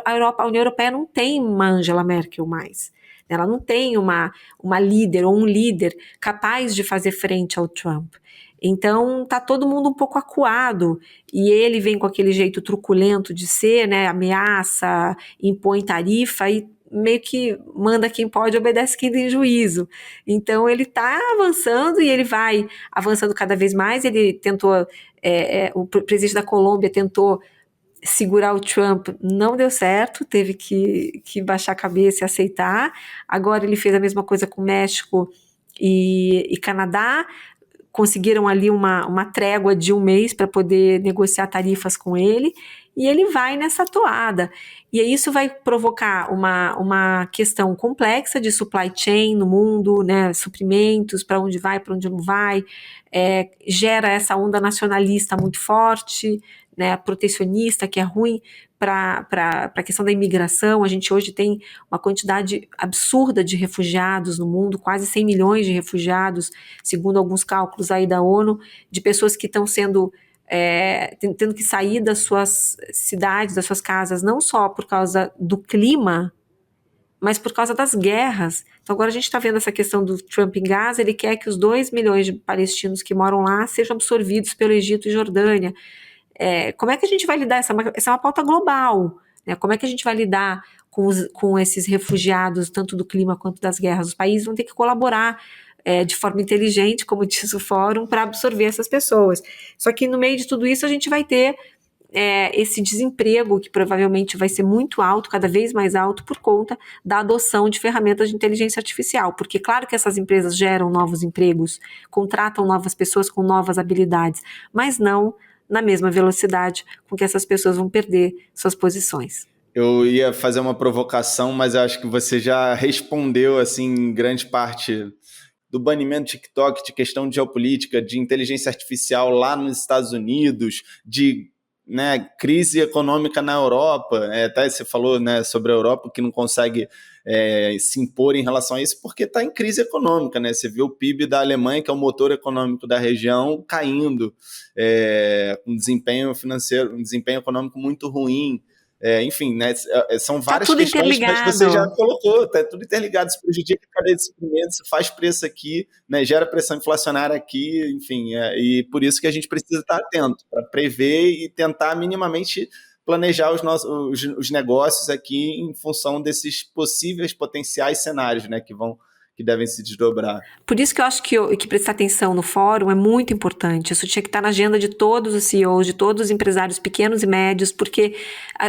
União Europeia não tem uma Angela Merkel mais. Ela não tem uma líder ou um líder capaz de fazer frente ao Trump. Então, tá todo mundo um pouco acuado, e ele vem com aquele jeito truculento de ser, né? Ameaça, impõe tarifa e meio que manda quem pode, obedece quem tem juízo. Então ele está avançando e ele vai avançando cada vez mais. Ele tentou, o presidente da Colômbia tentou segurar o Trump, não deu certo, teve que baixar a cabeça e aceitar. Agora ele fez a mesma coisa com México e Canadá, conseguiram ali uma trégua de 1 mês para poder negociar tarifas com ele, e ele vai nessa toada. E isso vai provocar uma questão complexa de supply chain no mundo, né, suprimentos, para onde vai, para onde não vai, gera essa onda nacionalista muito forte, né, protecionista, que é ruim para a questão da imigração. A gente hoje tem uma quantidade absurda de refugiados no mundo, quase 100 milhões de refugiados, segundo alguns cálculos aí da ONU, de pessoas que estão sendo tendo que sair das suas cidades, das suas casas, não só por causa do clima, mas por causa das guerras. Então agora a gente está vendo essa questão do Trump em Gaza. Ele quer que os 2 milhões de palestinos que moram lá sejam absorvidos pelo Egito e Jordânia. Como é que a gente vai lidar? Essa é uma pauta global, né? Como é que a gente vai lidar com esses refugiados, tanto do clima quanto das guerras? Os países vão ter que colaborar de forma inteligente, como diz o fórum, para absorver essas pessoas. Só que no meio de tudo isso a gente vai ter esse desemprego, que provavelmente vai ser muito alto, cada vez mais alto, por conta da adoção de ferramentas de inteligência artificial. Porque claro que essas empresas geram novos empregos, contratam novas pessoas com novas habilidades, mas não na mesma velocidade com que essas pessoas vão perder suas posições. Eu ia fazer uma provocação, mas eu acho que você já respondeu, assim, em grande parte do banimento do TikTok, de questão de geopolítica, de inteligência artificial lá nos Estados Unidos, de crise econômica na Europa. Até você falou, né, sobre a Europa que não consegue se impor em relação a isso porque está em crise econômica, né? Você viu o PIB da Alemanha, que é o motor econômico da região, caindo, um desempenho financeiro, um desempenho econômico muito ruim. Enfim, né, são várias questões, mas você já colocou, está tudo interligado, se prejudica a cadeia de suprimentos, faz preço aqui, né, gera pressão inflacionária aqui, enfim, e por isso que a gente precisa estar atento, para prever e tentar minimamente planejar os negócios aqui em função desses possíveis potenciais cenários, né, que devem se desdobrar. Por isso que eu acho que prestar atenção no fórum é muito importante. Isso tinha que estar na agenda de todos os CEOs, de todos os empresários pequenos e médios, porque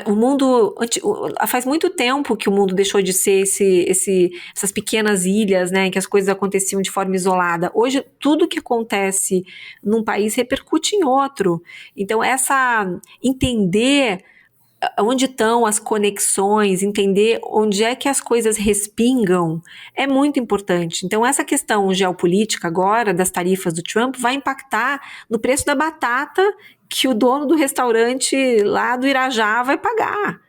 o mundo, faz muito tempo que o mundo deixou de ser essas pequenas ilhas, né, em que as coisas aconteciam de forma isolada. Hoje, tudo que acontece num país repercute em outro. Então, entender onde estão as conexões, entender onde é que as coisas respingam, é muito importante. Então essa questão geopolítica agora, das tarifas do Trump, vai impactar no preço da batata que o dono do restaurante lá do Irajá vai pagar,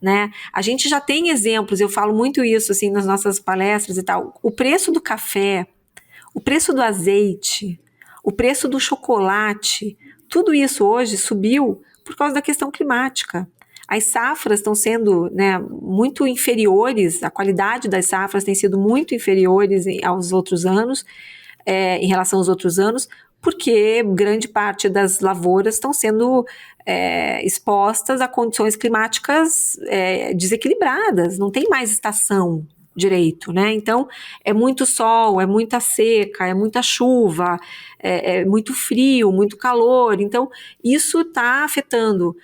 né? A gente já tem exemplos, eu falo muito isso assim nas nossas palestras e tal. O preço do café, o preço do azeite, o preço do chocolate, tudo isso hoje subiu por causa da questão climática. As safras estão sendo, né, muito inferiores, a qualidade das safras tem sido muito inferiores aos outros anos, em relação aos outros anos, porque grande parte das lavouras estão sendo expostas a condições climáticas desequilibradas, não tem mais estação direito, né? Então, é muito sol, é muita seca, é muita chuva, é muito frio, muito calor. Então, isso está afetando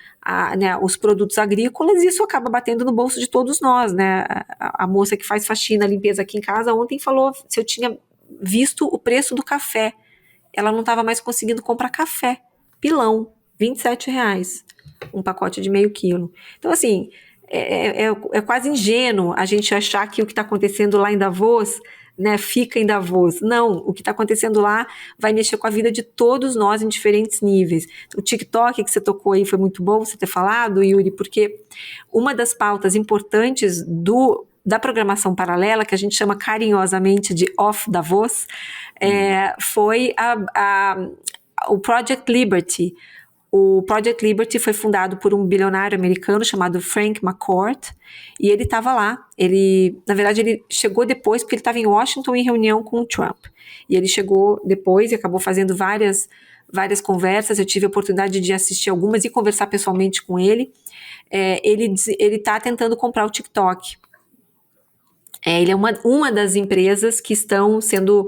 né, os produtos agrícolas e isso acaba batendo no bolso de todos nós, né? A moça que faz faxina, limpeza aqui em casa ontem falou se eu tinha visto o preço do café. Ela não estava mais conseguindo comprar café, pilão, R$ 27, um pacote de meio quilo. Então, assim, é quase ingênuo a gente achar que o que está acontecendo lá em Davos, né, fica em Davos. Não, o que está acontecendo lá vai mexer com a vida de todos nós em diferentes níveis. O TikTok que você tocou aí foi muito bom você ter falado, Yuri, porque uma das pautas importantes da programação paralela, que a gente chama carinhosamente de Off Davos, foi o Project Liberty. O Project Liberty foi fundado por um bilionário americano chamado Frank McCourt, e ele estava lá. Na verdade, ele chegou depois, porque ele estava em Washington em reunião com o Trump. E ele chegou depois e acabou fazendo várias conversas. Eu tive a oportunidade de assistir algumas e conversar pessoalmente com ele. Ele está tentando comprar o TikTok. Ele é uma das empresas que estão sendo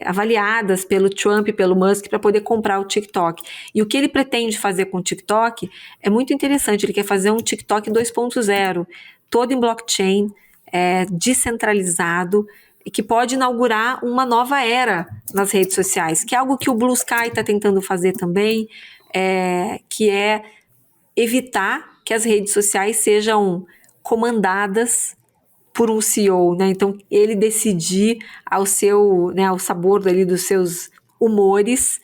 avaliadas pelo Trump e pelo Musk para poder comprar o TikTok. E o que ele pretende fazer com o TikTok é muito interessante. Ele quer fazer um TikTok 2.0, todo em blockchain, descentralizado, e que pode inaugurar uma nova era nas redes sociais, que é algo que o Blue Sky está tentando fazer também, que é evitar que as redes sociais sejam comandadas por um CEO, né? Então ele decidir ao sabor ali dos seus humores,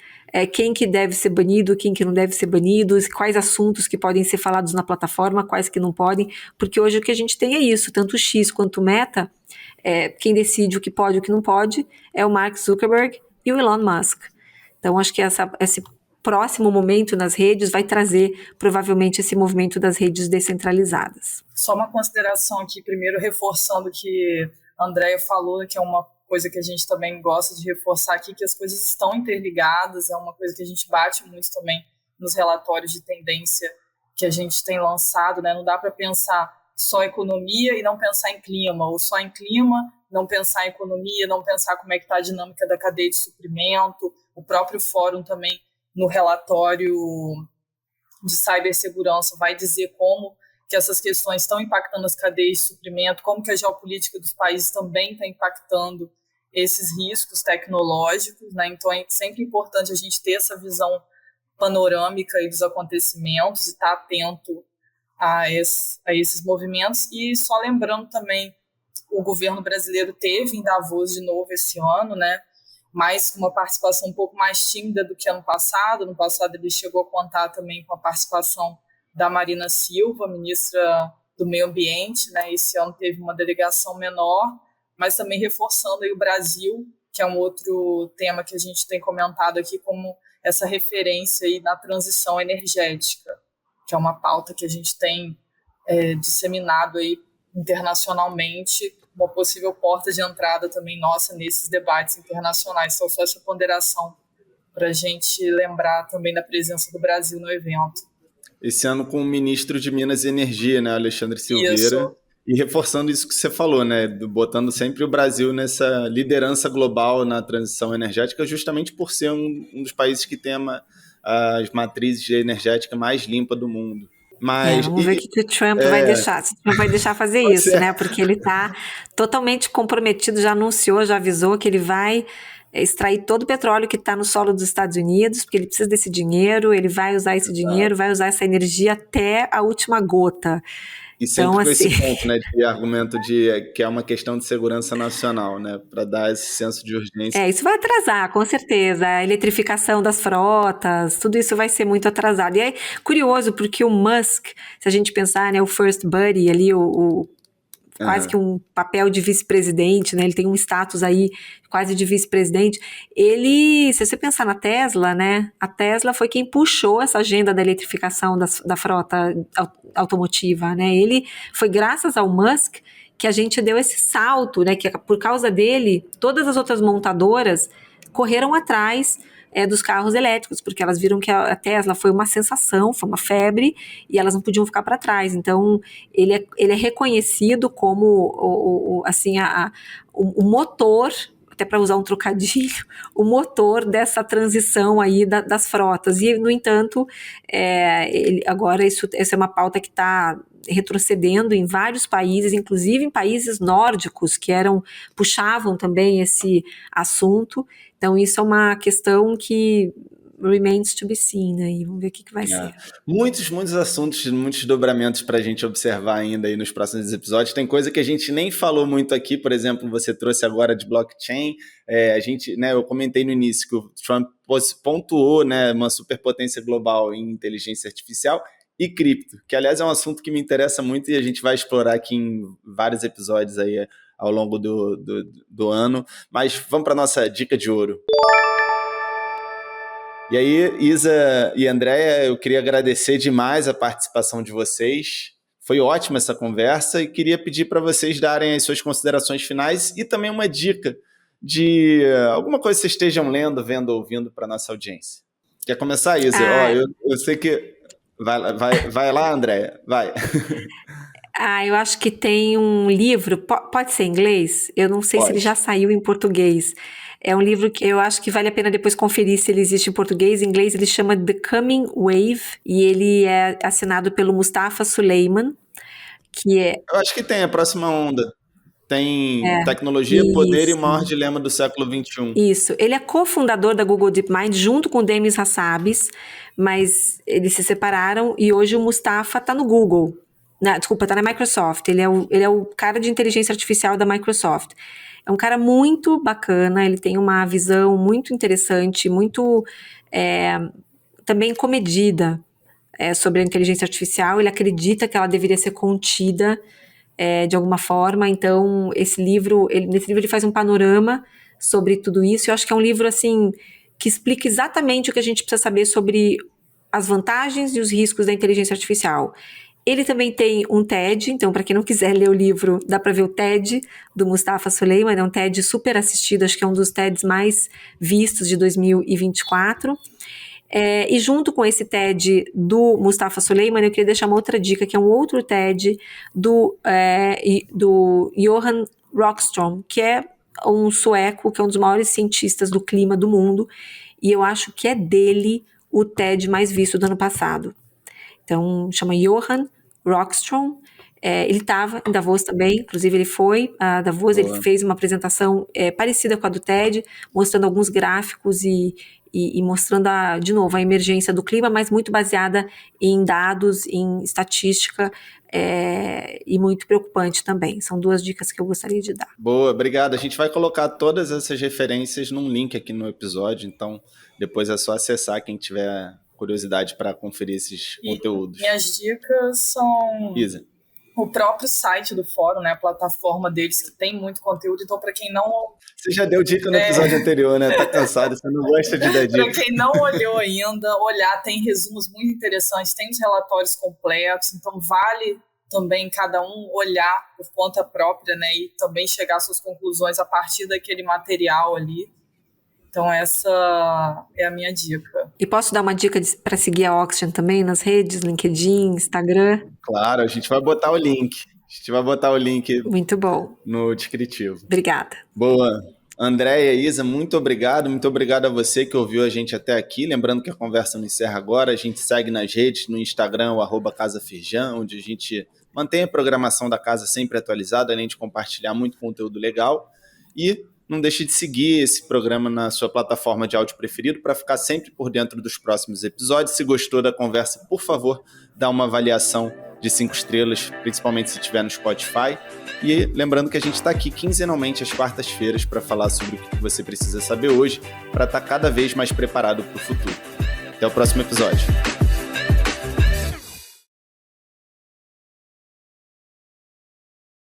quem que deve ser banido, quem que não deve ser banido, quais assuntos que podem ser falados na plataforma, quais que não podem, porque hoje o que a gente tem é isso, tanto o X quanto o Meta, quem decide o que pode e o que não pode é o Mark Zuckerberg e o Elon Musk. Então acho que esse próximo momento nas redes vai trazer provavelmente esse movimento das redes descentralizadas. Só uma consideração aqui, primeiro reforçando o que a Andrea falou, que é uma coisa que a gente também gosta de reforçar aqui, que as coisas estão interligadas, é uma coisa que a gente bate muito também nos relatórios de tendência que a gente tem lançado, né? Não dá para pensar só em economia e não pensar em clima, ou só em clima, não pensar em economia, não pensar como é que está a dinâmica da cadeia de suprimento. O próprio fórum também, no relatório de cibersegurança, vai dizer como que essas questões estão impactando as cadeias de suprimento, como que a geopolítica dos países também está impactando esses riscos tecnológicos, né? Então é sempre importante a gente ter essa visão panorâmica aí dos acontecimentos e estar atento a esses movimentos. E só lembrando também, o governo brasileiro teve em Davos de novo esse ano, né? Mas com uma participação um pouco mais tímida do que ano passado. No passado ele chegou a contar também com a participação da Marina Silva, ministra do Meio Ambiente, né? Esse ano teve uma delegação menor, mas também reforçando aí o Brasil, que é um outro tema que a gente tem comentado aqui como essa referência aí na transição energética, que é uma pauta que a gente tem disseminado aí internacionalmente, uma possível porta de entrada também nossa nesses debates internacionais. Então, só essa ponderação para a gente lembrar também da presença do Brasil no evento. Esse ano com o ministro de Minas e Energia, né, Alexandre Silveira, Isso. E reforçando isso que você falou, né, botando sempre o Brasil nessa liderança global na transição energética, justamente por ser um dos países que tem as matrizes energéticas mais limpas do mundo. Mas, vamos ver o que o Trump vai deixar. Se o Trump vai deixar fazer isso, né? Porque ele está totalmente comprometido, já anunciou, já avisou que ele vai extrair todo o petróleo que está no solo dos Estados Unidos, porque ele precisa desse dinheiro, ele vai usar esse dinheiro, vai usar essa energia até a última gota. E sempre com esse ponto, né, de argumento de que é uma questão de segurança nacional, né, para dar esse senso de urgência. Isso vai atrasar, com certeza. A eletrificação das frotas, tudo isso vai ser muito atrasado. E é curioso, porque o Musk, se a gente pensar, né, o First Buddy ali, quase que um papel de vice-presidente, né? Ele tem um status aí quase de vice-presidente. Se você pensar na Tesla, né? A Tesla foi quem puxou essa agenda da eletrificação da frota automotiva, né? Foi graças ao Musk que a gente deu esse salto, né? Que por causa dele, todas as outras montadoras correram atrás dos carros elétricos, porque elas viram que a Tesla foi uma sensação, foi uma febre, e elas não podiam ficar para trás. Então, ele é reconhecido como o motor, até para usar um trocadilho, o motor dessa transição aí das frotas. E, no entanto, agora essa é uma pauta que está retrocedendo em vários países, inclusive em países nórdicos que puxavam também esse assunto. Então, isso é uma questão que remains to be seen, aí. Vamos ver o que vai ser. Muitos assuntos, muitos desdobramentos para a gente observar ainda aí nos próximos episódios. Tem coisa que a gente nem falou muito aqui, por exemplo, você trouxe agora de blockchain. Eu comentei no início que o Trump pontuou, né, uma superpotência global em inteligência artificial e cripto, que aliás é um assunto que me interessa muito e a gente vai explorar aqui em vários episódios aí ao longo do ano. Mas vamos para a nossa dica de ouro. E aí, Isa e Andréia, eu queria agradecer demais a participação de vocês. Foi ótima essa conversa e queria pedir para vocês darem as suas considerações finais e também uma dica de alguma coisa que vocês estejam lendo, vendo, ouvindo para a nossa audiência. Quer começar, Isa? Eu sei que... Vai lá, Andréia, vai. Eu acho que tem um livro, pode ser em inglês? Eu não sei se ele já saiu em português. É um livro que eu acho que vale a pena depois conferir se ele existe em português. Em inglês ele chama The Coming Wave e ele é assinado pelo Mustafa Suleyman, que é... Eu acho que tem a próxima onda. Tem tecnologia, poder e o maior dilema do século XXI. Isso. Ele é cofundador da Google DeepMind junto com o Demis Hassabis, mas eles se separaram e hoje o Mustafa está no Google. Está na Microsoft. Ele é o cara de inteligência artificial da Microsoft. É um cara muito bacana, ele tem uma visão muito interessante, muito também comedida sobre a inteligência artificial. Ele acredita que ela deveria ser contida de alguma forma. Então, nesse livro ele faz um panorama sobre tudo isso. Eu acho que é um livro assim, que explica exatamente o que a gente precisa saber sobre as vantagens e os riscos da inteligência artificial. Ele também tem um TED, então para quem não quiser ler o livro, dá para ver o TED do Mustafa Suleyman, é um TED super assistido, acho que é um dos TEDs mais vistos de 2024. E junto com esse TED do Mustafa Suleyman, eu queria deixar uma outra dica, que é um outro TED do Johan Rockström, que é um sueco, que é um dos maiores cientistas do clima do mundo, e eu acho que é dele o TED mais visto do ano passado. Então, chama Johan Rockström. Ele estava em Davos também, inclusive ele foi a Davos. Boa. Ele fez uma apresentação parecida com a do TED, mostrando alguns gráficos e mostrando, de novo, a emergência do clima, mas muito baseada em dados, em estatística, e muito preocupante também. São 2 dicas que eu gostaria de dar. Boa, obrigado. A gente vai colocar todas essas referências num link aqui no episódio, então depois é só acessar quem tiver curiosidade para conferir esses conteúdos. Minhas dicas são Isa. O próprio site do fórum, né, a plataforma deles, que tem muito conteúdo. Então, para quem não... Você já deu dica no episódio anterior, né? Tá cansado, você não gosta de dar dica. Para quem não olhou ainda, tem resumos muito interessantes, tem os relatórios completos, então vale também cada um olhar por conta própria, né, e também chegar às suas conclusões a partir daquele material ali. Então, essa é a minha dica. E posso dar uma dica para seguir a Oxygen também nas redes, LinkedIn, Instagram? Claro, a gente vai botar o link. Muito bom. No descritivo. Obrigada. Boa. Andréia e Isa, muito obrigado. Muito obrigado a você que ouviu a gente até aqui. Lembrando que a conversa não encerra agora. A gente segue nas redes, no Instagram, o @CasaFirjan, onde a gente mantém a programação da casa sempre atualizada, além de compartilhar muito conteúdo legal. E não deixe de seguir esse programa na sua plataforma de áudio preferido para ficar sempre por dentro dos próximos episódios. Se gostou da conversa, por favor, dá uma avaliação de 5 estrelas, principalmente se estiver no Spotify. E lembrando que a gente está aqui quinzenalmente às quartas-feiras para falar sobre o que você precisa saber hoje para estar cada vez mais preparado para o futuro. Até o próximo episódio.